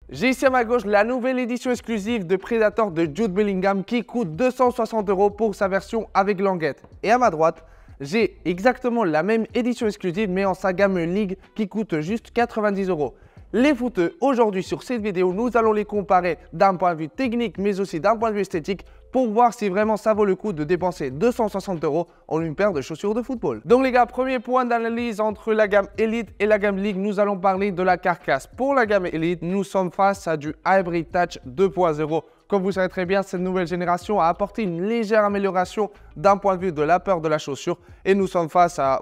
J'ai ici à ma gauche la nouvelle édition exclusive de Predator de Jude Bellingham qui coûte 260 € pour sa version avec languette. Et à ma droite, j'ai exactement la même édition exclusive mais en sa gamme League qui coûte juste 90 €. Les footeux, aujourd'hui sur cette vidéo, nous allons les comparer d'un point de vue technique mais aussi d'un point de vue esthétique pour voir si vraiment ça vaut le coup de dépenser 260 € en une paire de chaussures de football. Donc les gars, premier point d'analyse entre la gamme Elite et la gamme League, nous allons parler de la carcasse. Pour la gamme Elite, nous sommes face à du Hybrid Touch 2.0. Comme vous savez très bien, cette nouvelle génération a apporté une légère amélioration d'un point de vue de la peur de la chaussure et nous sommes face à,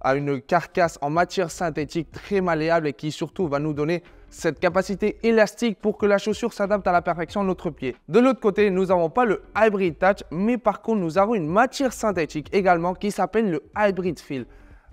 à une carcasse en matière synthétique très malléable et qui surtout va nous donner cette capacité élastique pour que la chaussure s'adapte à la perfection à notre pied. De l'autre côté, nous n'avons pas le Hybrid Touch, mais par contre, nous avons une matière synthétique également qui s'appelle le Hybrid Feel.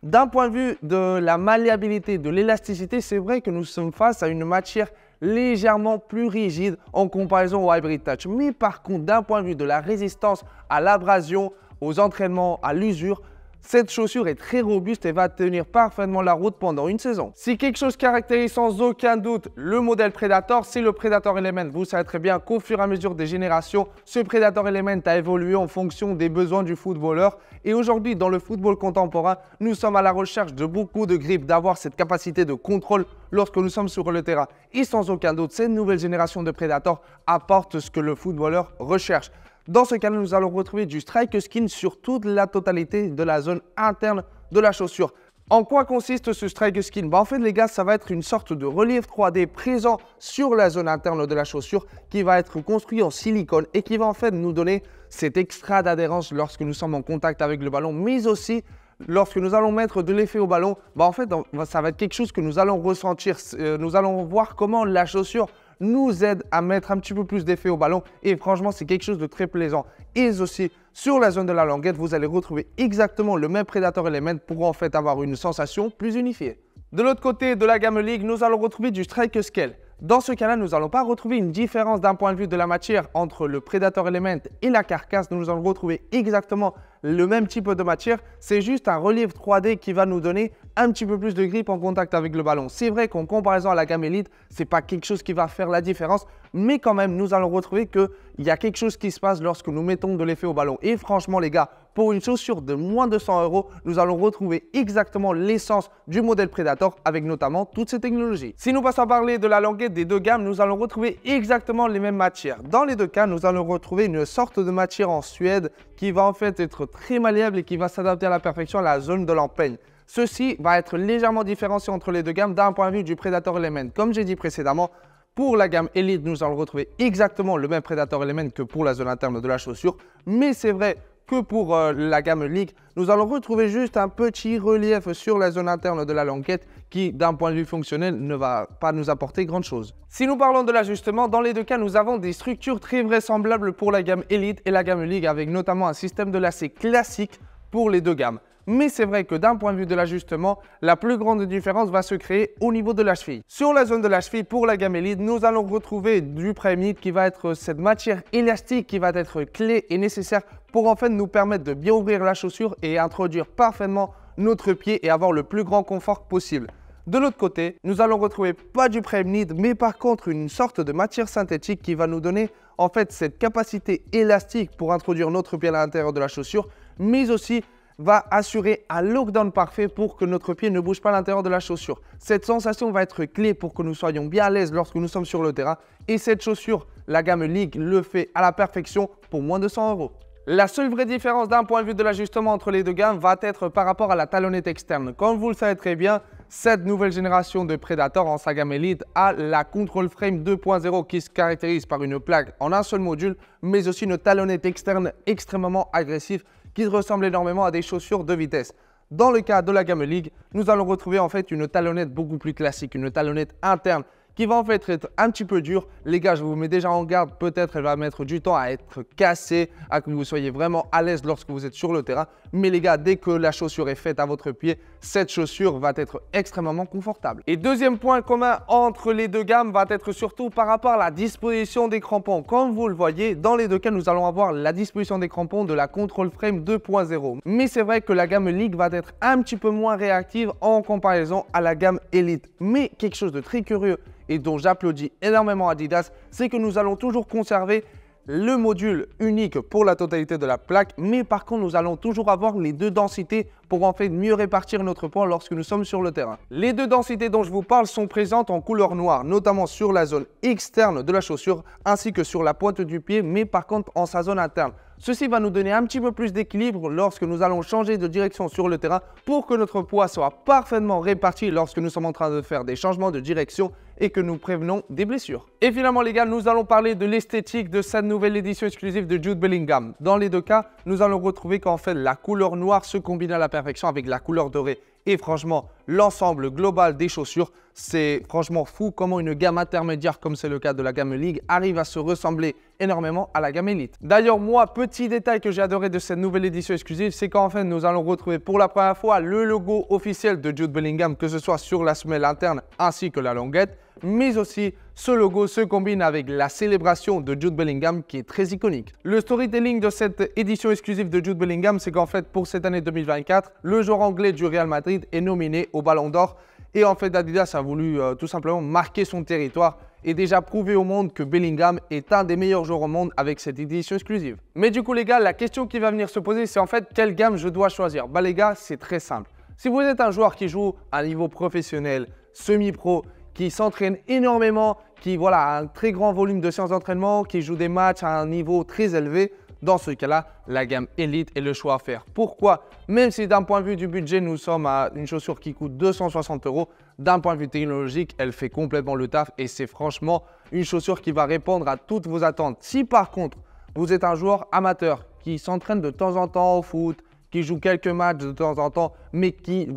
D'un point de vue de la malléabilité, de l'élasticité, c'est vrai que nous sommes face à une matière légèrement plus rigide en comparaison au Hybrid Touch. Mais par contre, d'un point de vue de la résistance à l'abrasion, aux entraînements, à l'usure, cette chaussure est très robuste et va tenir parfaitement la route pendant une saison. Si quelque chose caractérise sans aucun doute le modèle Predator, c'est le Predator Element. Vous savez très bien qu'au fur et à mesure des générations, ce Predator Element a évolué en fonction des besoins du footballeur. Et aujourd'hui, dans le football contemporain, nous sommes à la recherche de beaucoup de grips, d'avoir cette capacité de contrôle lorsque nous sommes sur le terrain. Et sans aucun doute, cette nouvelle génération de Predator apporte ce que le footballeur recherche. Dans ce cas, nous allons retrouver du strike skin sur toute la totalité de la zone interne de la chaussure. En quoi consiste ce strike skin? En fait, les gars, ça va être une sorte de relief 3D présent sur la zone interne de la chaussure qui va être construit en silicone et qui va en fait nous donner cet extra d'adhérence lorsque nous sommes en contact avec le ballon, mais aussi lorsque nous allons mettre de l'effet au ballon. En fait, ça va être quelque chose que nous allons ressentir. Nous allons voir comment la chaussure nous aide à mettre un petit peu plus d'effet au ballon et franchement c'est quelque chose de très plaisant. Et aussi sur la zone de la languette, vous allez retrouver exactement le même Predator Element pour en fait avoir une sensation plus unifiée. De l'autre côté de la gamme League, nous allons retrouver du Strike Scale. Dans ce cas-là, nous n'allons pas retrouver une différence d'un point de vue de la matière entre le Predator Element et la carcasse. Nous allons retrouver exactement le même type de matière. C'est juste un relief 3D qui va nous donner un petit peu plus de grip en contact avec le ballon. C'est vrai qu'en comparaison à la gamme Elite, ce n'est pas quelque chose qui va faire la différence. Mais quand même, nous allons retrouver qu'il y a quelque chose qui se passe lorsque nous mettons de l'effet au ballon. Et franchement, les gars, pour une chaussure de moins de 100 €, nous allons retrouver exactement l'essence du modèle Predator avec notamment toutes ces technologies. Si nous passons à parler de la languette des deux gammes, nous allons retrouver exactement les mêmes matières. Dans les deux cas, nous allons retrouver une sorte de matière en suède qui va en fait être très malléable et qui va s'adapter à la perfection à la zone de l'empeigne. Ceci va être légèrement différencié entre les deux gammes d'un point de vue du Predator Element. Comme j'ai dit précédemment, pour la gamme Elite, nous allons retrouver exactement le même Predator Element que pour la zone interne de la chaussure. Mais c'est vrai que pour la gamme League, nous allons retrouver juste un petit relief sur la zone interne de la languette qui, d'un point de vue fonctionnel, ne va pas nous apporter grand chose. Si nous parlons de l'ajustement, dans les deux cas, nous avons des structures très vraisemblables pour la gamme Elite et la gamme League avec notamment un système de lacet classique pour les deux gammes. Mais c'est vrai que d'un point de vue de l'ajustement, la plus grande différence va se créer au niveau de la cheville. Sur la zone de la cheville, pour la gamme Elite, nous allons retrouver du Primeknit qui va être cette matière élastique qui va être clé et nécessaire pour en fait nous permettre de bien ouvrir la chaussure et introduire parfaitement notre pied et avoir le plus grand confort possible. De l'autre côté, nous allons retrouver pas du Primeknit, mais par contre une sorte de matière synthétique qui va nous donner en fait cette capacité élastique pour introduire notre pied à l'intérieur de la chaussure, mais aussi va assurer un lockdown parfait pour que notre pied ne bouge pas à l'intérieur de la chaussure. Cette sensation va être clé pour que nous soyons bien à l'aise lorsque nous sommes sur le terrain et cette chaussure, la gamme League, le fait à la perfection pour moins de 100 €. La seule vraie différence d'un point de vue de l'ajustement entre les deux gammes va être par rapport à la talonnette externe. Comme vous le savez très bien, cette nouvelle génération de Predator en sa gamme Elite a la Control Frame 2.0 qui se caractérise par une plaque en un seul module, mais aussi une talonnette externe extrêmement agressive qui ressemble énormément à des chaussures de vitesse. Dans le cas de la gamme League, nous allons retrouver en fait une talonnette beaucoup plus classique, une talonnette interne qui va en fait être un petit peu dure. Les gars, je vous mets déjà en garde, peut-être elle va mettre du temps à être cassée, à que vous soyez vraiment à l'aise lorsque vous êtes sur le terrain. Mais les gars, dès que la chaussure est faite à votre pied, cette chaussure va être extrêmement confortable. Et deuxième point commun entre les deux gammes va être surtout par rapport à la disposition des crampons. Comme vous le voyez, dans les deux cas, nous allons avoir la disposition des crampons de la Control Frame 2.0. Mais c'est vrai que la gamme League va être un petit peu moins réactive en comparaison à la gamme Elite. Mais quelque chose de très curieux et dont j'applaudis énormément Adidas, c'est que nous allons toujours conserver le module unique pour la totalité de la plaque, mais par contre nous allons toujours avoir les deux densités pour en fait mieux répartir notre poids lorsque nous sommes sur le terrain. Les deux densités dont je vous parle sont présentes en couleur noire, notamment sur la zone externe de la chaussure ainsi que sur la pointe du pied, mais par contre en sa zone interne. Ceci va nous donner un petit peu plus d'équilibre lorsque nous allons changer de direction sur le terrain pour que notre poids soit parfaitement réparti lorsque nous sommes en train de faire des changements de direction et que nous prévenons des blessures. Et finalement les gars, nous allons parler de l'esthétique de cette nouvelle édition exclusive de Jude Bellingham. Dans les deux cas, nous allons retrouver qu'en fait la couleur noire se combine à la perfection avec la couleur dorée. Et franchement, l'ensemble global des chaussures, c'est franchement fou comment une gamme intermédiaire, comme c'est le cas de la gamme League, arrive à se ressembler énormément à la gamme Elite. D'ailleurs, moi, petit détail que j'ai adoré de cette nouvelle édition exclusive, c'est qu'en fait, nous allons retrouver pour la première fois le logo officiel de Jude Bellingham, que ce soit sur la semelle interne ainsi que la languette, mais aussi ce logo se combine avec la célébration de Jude Bellingham qui est très iconique. Le storytelling de cette édition exclusive de Jude Bellingham, c'est qu'en fait pour cette année 2024, le joueur anglais du Real Madrid est nominé au Ballon d'Or et en fait Adidas a voulu tout simplement marquer son territoire et déjà prouver au monde que Bellingham est un des meilleurs joueurs au monde avec cette édition exclusive. Mais du coup les gars, la question qui va venir se poser, c'est en fait quelle gamme je dois choisir. Bah les gars, c'est très simple. Si vous êtes un joueur qui joue à un niveau professionnel, semi-pro, qui s'entraîne énormément, qui a un très grand volume de séances d'entraînement, qui joue des matchs à un niveau très élevé, dans ce cas-là, la gamme Elite est le choix à faire. Pourquoi? Même si d'un point de vue du budget, nous sommes à une chaussure qui coûte 260 €, d'un point de vue technologique, elle fait complètement le taf et c'est franchement une chaussure qui va répondre à toutes vos attentes. Si par contre, vous êtes un joueur amateur qui s'entraîne de temps en temps au foot, qui joue quelques matchs de temps en temps, mais qui,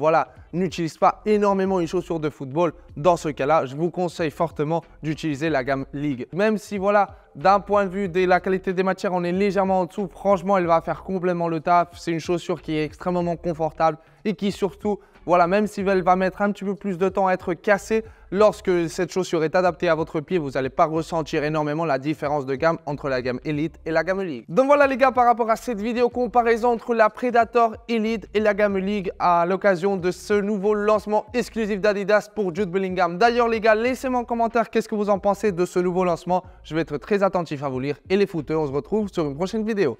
n'utilise pas énormément une chaussure de football, dans ce cas-là, je vous conseille fortement d'utiliser la gamme League. Même si, d'un point de vue de la qualité des matières, on est légèrement en dessous, franchement, elle va faire complètement le taf. C'est une chaussure qui est extrêmement confortable et qui surtout, même si elle va mettre un petit peu plus de temps à être cassée, lorsque cette chaussure est adaptée à votre pied, vous n'allez pas ressentir énormément la différence de gamme entre la gamme Elite et la gamme League. Donc voilà les gars, par rapport à cette vidéo comparaison entre la Predator Elite et la gamme League à l'occasion de ce nouveau lancement exclusif d'Adidas pour Jude Bellingham. D'ailleurs les gars, laissez-moi en commentaire qu'est-ce que vous en pensez de ce nouveau lancement. Je vais être très attentif à vous lire. Et les footeux, on se retrouve sur une prochaine vidéo.